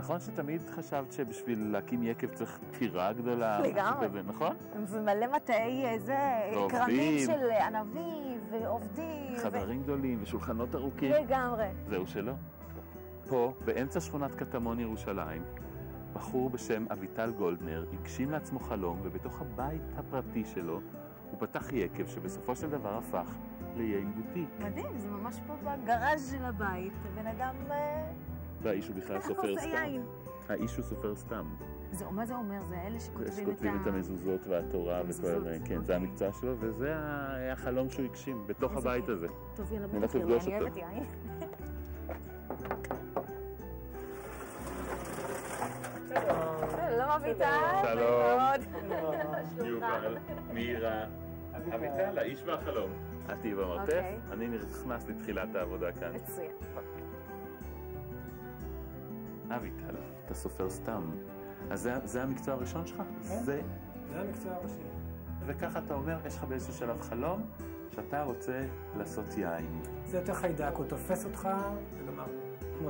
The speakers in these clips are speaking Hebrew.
נכון שתמיד חשבת שבשביל להקים יקב צריך טירה גדולה? לגמרי. נכון? ומלא מטעי איזה קרמים של ענבים ועובדים. חדרים גדולים ושולחנות ארוכים. לגמרי. זהו שלא. פה, באמצע שכונת קטמון ירושלים, בחור בשם אביטל גולדנר הגשים לעצמו חלום, ובתוך הבית הפרטי שלו הוא פתח יקב שבסופו של דבר הפך ליין בוטיק. מדהים, זה ממש פה בגראז' של הבית. הבן אדם... והאיש הוא בכלל סופר סתם. האיש הוא סופר סתם. מה זה אומר? זה אלה שכותבים את המזוזות והתורה וכל זה. כן, זה המקצוע שלו, וזה החלום שהוא הגשים בתוך הבית הזה. טוב, יאללה, בוא נתחיל, אני אוהבת יין. שלום אביטל. שלום. יובל, מירה. אביטל, האיש והחלום. את תהיי במרתף, אני נכנס לתחילת העבודה כאן. מצוין. אביטל, אתה סופר סתם. אז זה המקצוע הראשון שלך? זה המקצוע הראשי. וככה אתה אומר, יש לך באיזשהו שלב חלום שאתה רוצה לעשות יין. זה יותר חיידק, הוא תופס אותך וגמר. כמו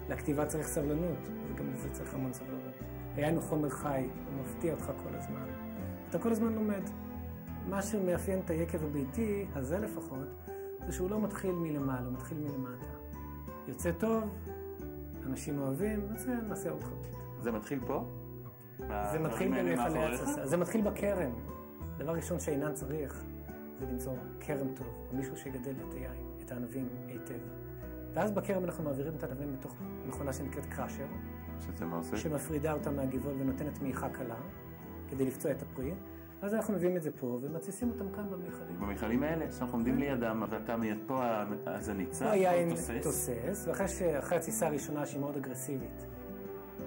שלכתיבה צריך סבלנות, וגם לזה צריך המון סבלנות. היין הוא חומר חי, הוא מפתיע אותך כל הזמן. אתה כל הזמן לומד. מה שמאפיין את היקב הביתי, הזה לפחות, זה שהוא לא מתחיל מלמעלה, הוא מתחיל מלמטה. יוצא טוב, אנשים אוהבים, אז נעשה עוד חבית. זה מתחיל פה? זה מתחיל במפעלי התססה. זה מתחיל בכרם. דבר ראשון שעינן צריך זה למצוא כרם טוב, או מישהו שיגדל את היין, את הענבים היטב. ואז בכרם אנחנו מעבירים את הענבים בתוך מכונה שנקראת קראשר. שזה מה עושה? שמפרידה אותה מהגבעול ונותנת מעיכה קלה, כדי לפצוע את הפרי. אז אנחנו מביאים את זה פה ומציסים אותם כאן במכלים. במכלים האלה, שאנחנו עומדים לידם, ואתה מיד פה, אז הניצה, פה היין תוסס, ואחרי התסיסה הראשונה שהיא מאוד אגרסיבית,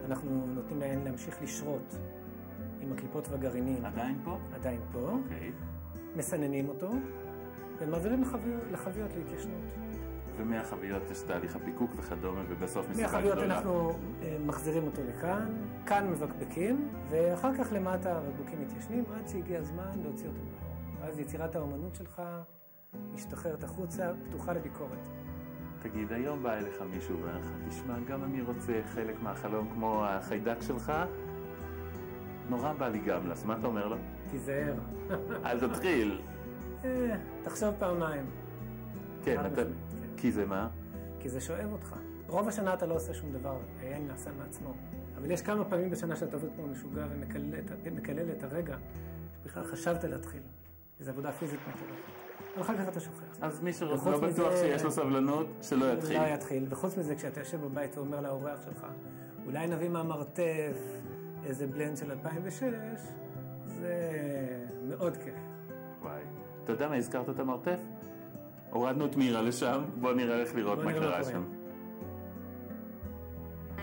אנחנו נותנים ליין להמשיך לשרות עם הקליפות והגרעינים. עדיין פה? עדיין פה. אוקיי. מסננים אותו, ומעבירים לחביות להתיישנות. ומהחביות יש תהליך הפיקוק וכדומה, ובסוף מסיבה גדולה. מהחביות אנחנו מחזירים אותו לכאן, כאן מבקבקים, ואחר כך למטה הבקבוקים מתיישנים, עד שהגיע הזמן להוציא אותו לאור. אז יצירת האומנות שלך משתחררת החוצה, פתוחה לביקורת. תגיד, היום בא אליך מישהו ואומר לך, תשמע, גם אני רוצה חלק מהחלום כמו החיידק שלך, נורא בא לי גם, אז מה אתה אומר לו? תיזהר. אל תתחיל. תחשוב פעמיים. כן, כי זה מה? כי זה שואב אותך. רוב השנה אתה לא עושה שום דבר, היין נעשה מעצמו. אבל יש כמה פעמים בשנה שאתה עובד כמו משוגע ומקלל את הרגע שבכלל חשבת להתחיל. זו עבודה פיזית מטורפת. אבל אחר כך אתה שוכח. אז מי שלא בטוח שיש לו סבלנות, שלא יתחיל. לא יתחיל. וחוץ מזה, כשאתה יושב בבית ואומר לאורח שלך, אולי נביא מהמרתף איזה בלנד של 2006, זה מאוד כיף. וואי. אתה יודע מה, הזכרת את המרתף? הורדנו את מירה לשם, בוא נראה איך לראות מה קרה שם.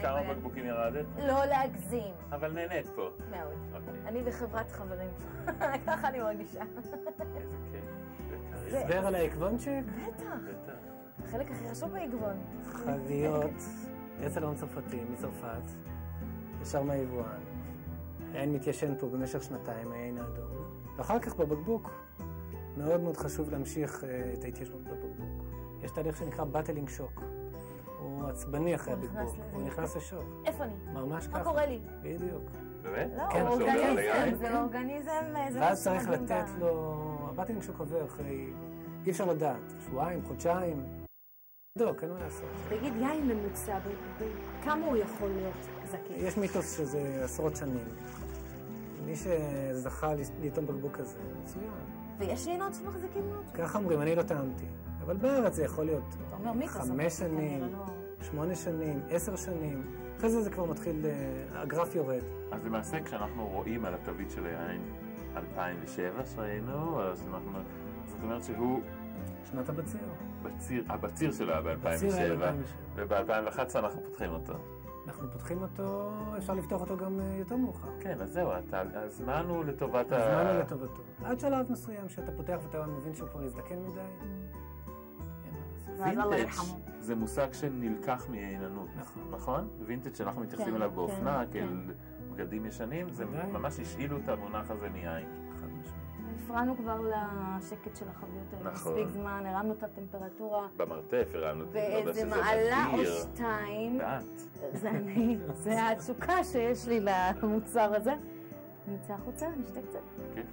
כמה בקבוקים ירדת? לא להגזים. אבל נהנית פה. מאוד. אני בחברת חברים. ככה אני מרגישה. איזה כיף. הסבר על העקבונצ'ק? בטח. החלק הכי חשוב בעקבון. חביות, אצלון צרפתי מצרפת, ישר מהיבואן. היין מתיישן פה במשך שנתיים, היין האדום. ואחר כך בבקבוק, מאוד מאוד חשוב להמשיך את ההתיישנות בבקבוק. יש תהליך שנקרא בטלינג שוק. הוא עצבני אחרי הבקבוק, הוא נכנס לשוק. איפה אני? ממש ככה. מה קורה לי? בדיוק. באמת? לא, אורגניזם, זה אורגניזם. ואז צריך לתת לו, הבטלינג שוק עובר אחרי, אי אפשר לדעת, שבועיים, חודשיים. בדיוק, אין מה לעשות. תגיד, יין ממוצע, כמה הוא יכול להיות זקן? יש מיתוס שזה עשרות שנים. מי שזכה לטעום בקבוק כזה, מצוין. ויש יינות שמחזיקים מאוד? ככה אומרים, אני לא טעמתי. אבל בארץ זה יכול להיות 5 שנים, 8 שנים, 10 שנים. אחרי זה כבר מתחיל, הגרף יורד. אז למעשה כשאנחנו רואים על התווית של היין 2007 שראינו, זאת אומרת שהוא... שנת הבציר. הבציר שלו היה ב-2007, וב-2011 אנחנו פותחים אותו. אנחנו פותחים אותו, אפשר לפתוח אותו גם יותר מאוחר. כן, אז זהו, הזמן הוא לטובת הזמן הוא לטובתו. עד שלב מסוים שאתה פותח ואתה מבין שהוא כבר הזדקן מדי. וינטג' זה מושג שנלקח מעיננות, נכון? וינטג' שאנחנו מתייחסים אליו באופנה, כאל בגדים ישנים, זה ממש השאילו את המונח הזה מיין. הפרענו כבר לשקט של החביות האלה. נכון. מספיק זמן, הרמנו את הטמפרטורה. במרתף הרמנו את באיזה מעלה או שתיים. זה התשוקה שיש לי למוצר הזה. נצא החוצה, נשתה קצת. כיף.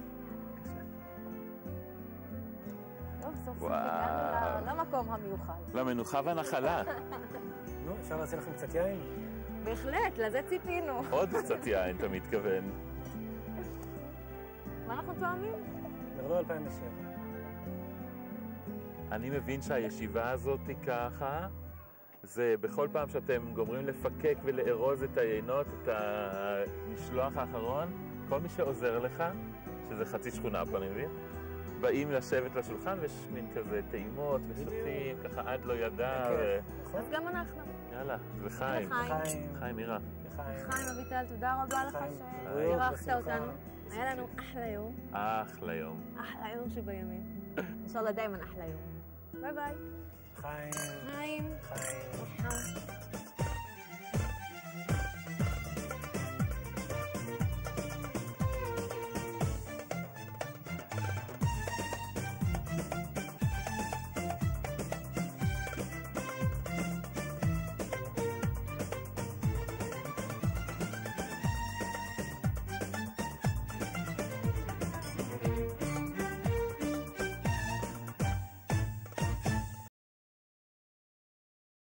טוב, סוף סוף הגענו למקום המיוחד. למנוחה והנחלה. נו, אפשר להציע לכם קצת יין? בהחלט, לזה ציפינו. עוד קצת יין, אתה מתכוון. מה אנחנו תואמים? נרדו 2007. אני מבין שהישיבה הזאת היא ככה, זה בכל פעם שאתם גומרים לפקק ולארוז את היינות, את המשלוח האחרון, כל מי שעוזר לך, שזה חצי שכונה פה, אני מבין, באים לשבת לשולחן ויש מין כזה טעימות ושותים, ככה עד לא ידע. אז גם אנחנו. יאללה, לחיים. חיים, מירה. לחיים אביטל, תודה רבה לך שאירחת אותנו. היה לנו אחלה יום. אחלה יום. אחלה יום שבימים. אינשאללה דיימן אחלה יום. ביי ביי. חיים. חיים. חיים.